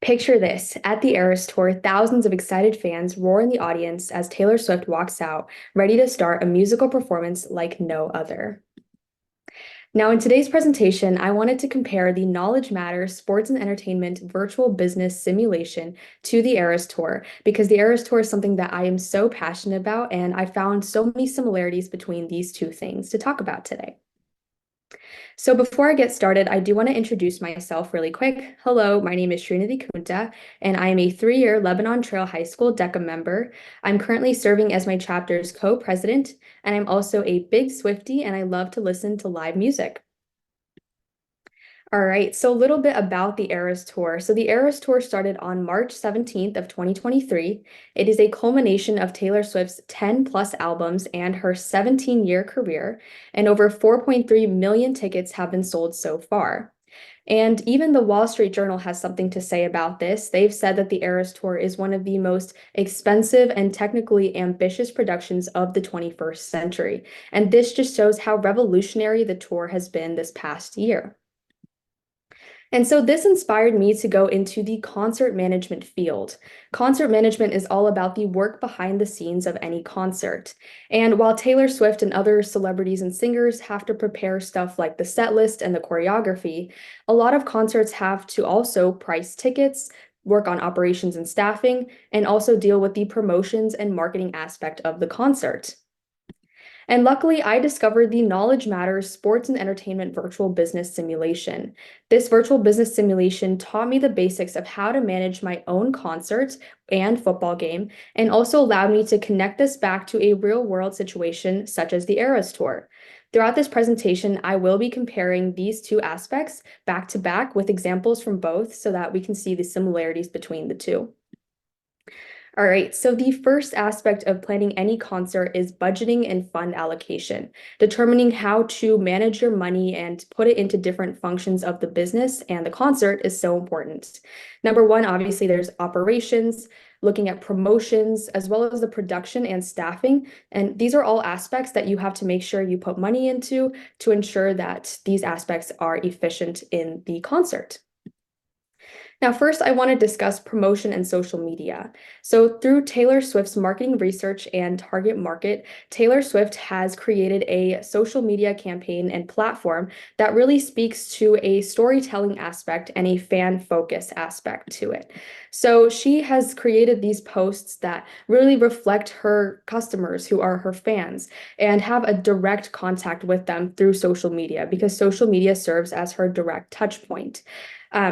Picture this. At the Eras Tour, thousands of excited fans roar in the audience as Taylor Swift walks out, ready to start a musical performance like no other. Now, in today's presentation, I wanted to compare the Knowledge Matters Sports and Entertainment Virtual Business Simulation to the Eras Tour, because the Eras Tour is something that I am so passionate about, and I found so many similarities between these two things to talk about today. So before I get started, I do want to introduce myself really quick. Hello, my name is Shreenidhi Kunta, and I am a 3-year Lebanon Trail High School DECA member. I'm currently serving as my chapter's co-president, and I'm also a big Swiftie, and I love to listen to live music. All right, so a little bit about the Eras Tour. So the Eras Tour started on March 17th of 2023. It is a culmination of Taylor Swift's 10 plus albums and her 17-year career, and over 4.3 million tickets have been sold so far. And even the Wall Street Journal has something to say about this. They've said that the Eras Tour is one of the most expensive and technically ambitious productions of the 21st century. And this just shows how revolutionary the tour has been this past year. And so this inspired me to go into the concert management field. Concert management is all about the work behind the scenes of any concert. And while Taylor Swift and other celebrities and singers have to prepare stuff like the set list and the choreography, a lot of concerts have to also price tickets, work on operations and staffing, and also deal with the promotions and marketing aspect of the concert. And luckily, I discovered the Knowledge Matters Sports and Entertainment Virtual Business Simulation. This virtual business simulation taught me the basics of how to manage my own concert and football game, and also allowed me to connect this back to a real-world situation such as the Eras Tour. Throughout this presentation, I will be comparing these two aspects back to back with examples from both so that we can see the similarities between the two. All right, so the first aspect of planning any concert is budgeting and fund allocation. Determining how to manage your money and put it into different functions of the business and the concert is so important. Number one, obviously, there's operations, looking at promotions, as well as the production and staffing. And these are all aspects that you have to make sure you put money into to ensure that these aspects are efficient in the concert. Now, first, I want to discuss promotion and social media. So through Taylor Swift's marketing research and target market, Taylor Swift has created a social media campaign and platform that really speaks to a storytelling aspect and a fan focus aspect to it. So she has created these posts that really reflect her customers who are her fans and have a direct contact with them through social media, because social media serves as her direct touch point.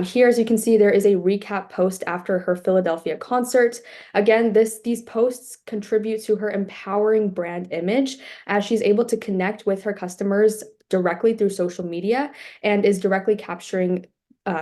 Here, as you can see, there is a recap post after her Philadelphia concert. Again, these posts contribute to her empowering brand image as she's able to connect with her customers directly through social media and is directly capturing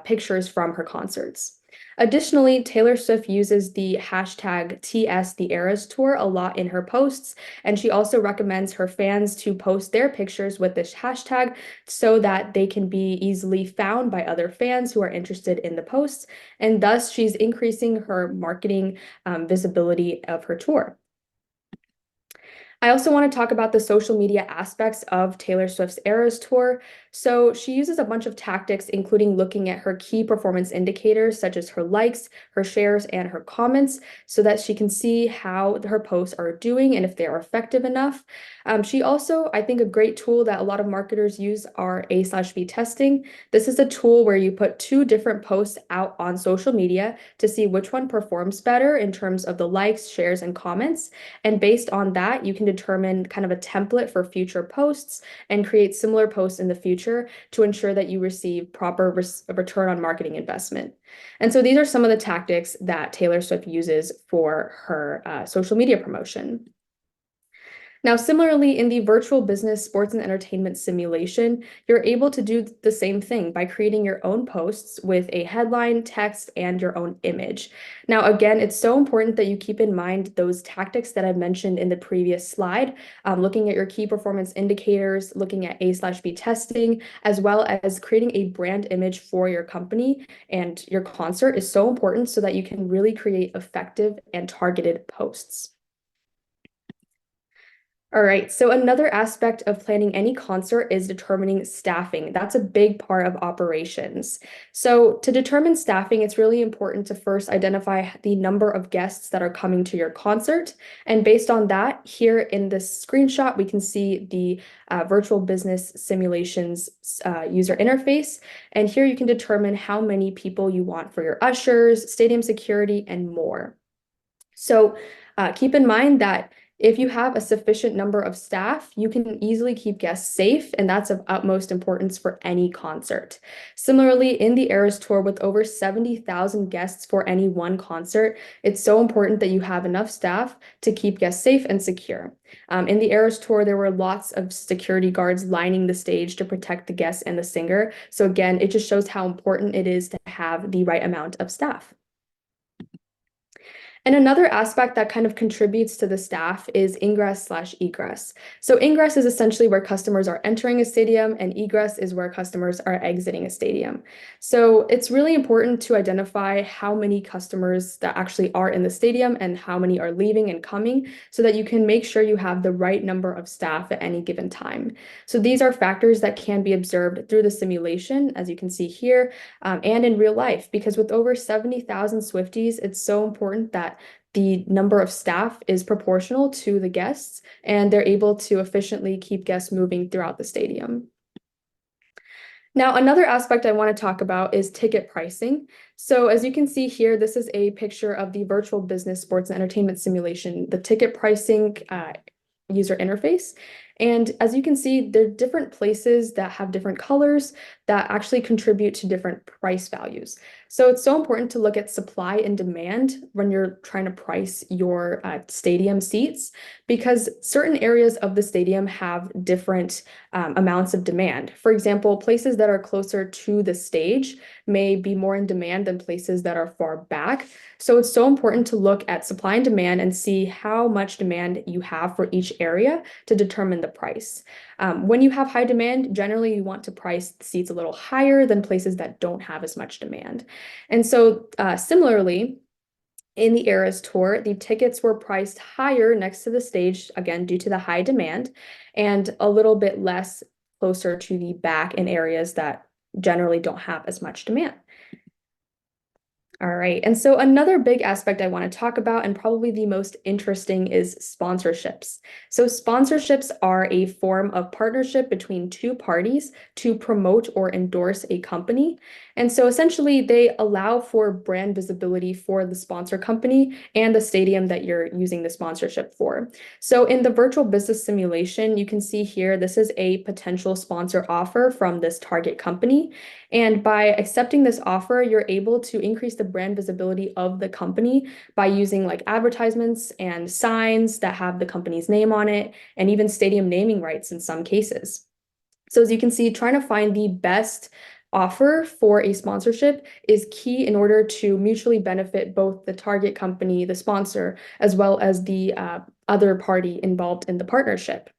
pictures from her concerts. Additionally, Taylor Swift uses the hashtag TS the Eras Tour a lot in her posts, and she also recommends her fans to post their pictures with this hashtag so that they can be easily found by other fans who are interested in the posts, and thus she's increasing her marketing visibility of her tour. I also want to talk about the social media aspects of Taylor Swift's Eras Tour. So she uses a bunch of tactics, including looking at her key performance indicators, such as her likes, her shares, and her comments, so that she can see how her posts are doing and if they are effective enough. She also, I think, a great tool that a lot of marketers use are A/B testing. This is a tool where you put two different posts out on social media to see which one performs better in terms of the likes, shares, and comments. And based on that, you can determine kind of a template for future posts and create similar posts in the future to ensure that you receive proper return on marketing investment. And so these are some of the tactics that Taylor Swift uses for her social media promotion. Now, similarly, in the virtual business sports and entertainment simulation, you're able to do the same thing by creating your own posts with a headline, text, and your own image. Now, again, it's so important that you keep in mind those tactics that I mentioned in the previous slide, looking at your key performance indicators, looking at A/B testing, as well as creating a brand image for your company and your concert is so important so that you can really create effective and targeted posts. All right, so another aspect of planning any concert is determining staffing. That's a big part of operations. So, to determine staffing, it's really important to first identify the number of guests that are coming to your concert. And based on that, here in this screenshot, we can see the virtual business simulations user interface. And here you can determine how many people you want for your ushers, stadium security, and more. So keep in mind that if you have a sufficient number of staff, you can easily keep guests safe, and that's of utmost importance for any concert. Similarly, in the Eras Tour, with over 70,000 guests for any one concert, it's so important that you have enough staff to keep guests safe and secure. In the Eras Tour, there were lots of security guards lining the stage to protect the guests and the singer. So again, it just shows how important it is to have the right amount of staff. And another aspect that kind of contributes to the staff is ingress/egress. So ingress is essentially where customers are entering a stadium, and egress is where customers are exiting a stadium. So it's really important to identify how many customers that actually are in the stadium and how many are leaving and coming so that you can make sure you have the right number of staff at any given time. So these are factors that can be observed through the simulation, as you can see here, and in real life, because with over 70,000 Swifties, it's so important that the number of staff is proportional to the guests, and they're able to efficiently keep guests moving throughout the stadium. Now, another aspect I want to talk about is ticket pricing. So as you can see here, this is a picture of the virtual business sports and entertainment simulation, the ticket pricing user interface. And as you can see, there are different places that have different colors that actually contribute to different price values. So it's so important to look at supply and demand when you're trying to price your stadium seats, because certain areas of the stadium have different amounts of demand. For example, places that are closer to the stage may be more in demand than places that are far back. So it's so important to look at supply and demand and see how much demand you have for each area to determine the price. When you have high demand, generally you want to price the seats a little higher than places that don't have as much demand. And so similarly, in the Eras Tour, the tickets were priced higher next to the stage, again, due to the high demand, and a little bit less closer to the back in areas that generally don't have as much demand. All right, and so another big aspect I want to talk about, and probably the most interesting, is sponsorships. So sponsorships are a form of partnership between two parties to promote or endorse a company. And so essentially they allow for brand visibility for the sponsor company and the stadium that you're using the sponsorship for. So in the virtual business simulation, you can see here, this is a potential sponsor offer from this target company. And by accepting this offer, you're able to increase the brand visibility of the company by using like advertisements and signs that have the company's name on it, and even stadium naming rights in some cases. So as you can see, trying to find the best offer for a sponsorship is key in order to mutually benefit both the target company, the sponsor, as well as the other party involved in the partnership.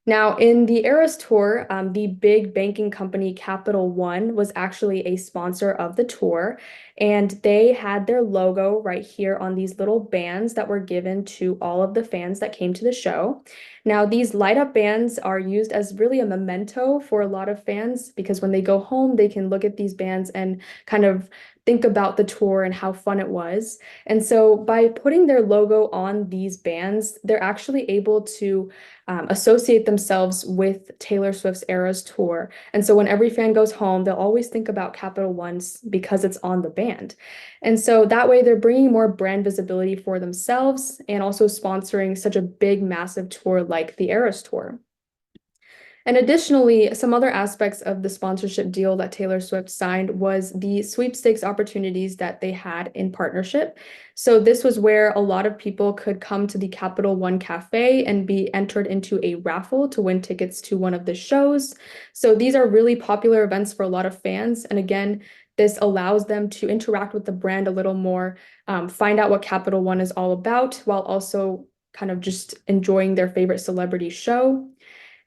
Now, in the Eras Tour, the big banking company Capital One was actually a sponsor of the tour, and they had their logo right here on these little bands that were given to all of the fans that came to the show. Now, these light up bands are used as really a memento for a lot of fans, because when they go home, they can look at these bands and kind of think about the tour and how fun it was. And so by putting their logo on these bands, they're actually able to associate themselves with Taylor Swift's Eras Tour. And so when every fan goes home, they'll always think about Capital One's because it's on the band. And so that way they're bringing more brand visibility for themselves and also sponsoring such a big, massive tour like the Eras Tour. And additionally, some other aspects of the sponsorship deal that Taylor Swift signed was the sweepstakes opportunities that they had in partnership. So this was where a lot of people could come to the Capital One Cafe and be entered into a raffle to win tickets to one of the shows. So these are really popular events for a lot of fans. And again, this allows them to interact with the brand a little more, find out what Capital One is all about, while also kind of just enjoying their favorite celebrity show.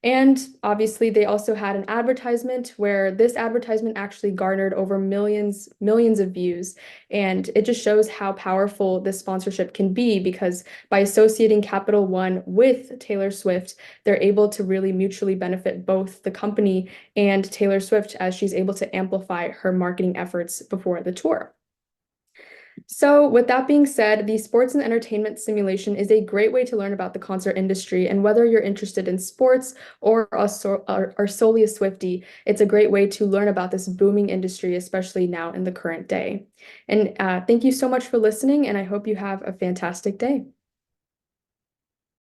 And obviously, they also had an advertisement where this advertisement actually garnered over millions of views. And it just shows how powerful this sponsorship can be because by associating Capital One with Taylor Swift, they're able to really mutually benefit both the company and Taylor Swift as she's able to amplify her marketing efforts before the tour. So, with that being said, the sports and entertainment simulation is a great way to learn about the concert industry. And whether you're interested in sports or solely a Swiftie, it's a great way to learn about this booming industry, especially now in the current day. And thank you so much for listening, and I hope you have a fantastic day.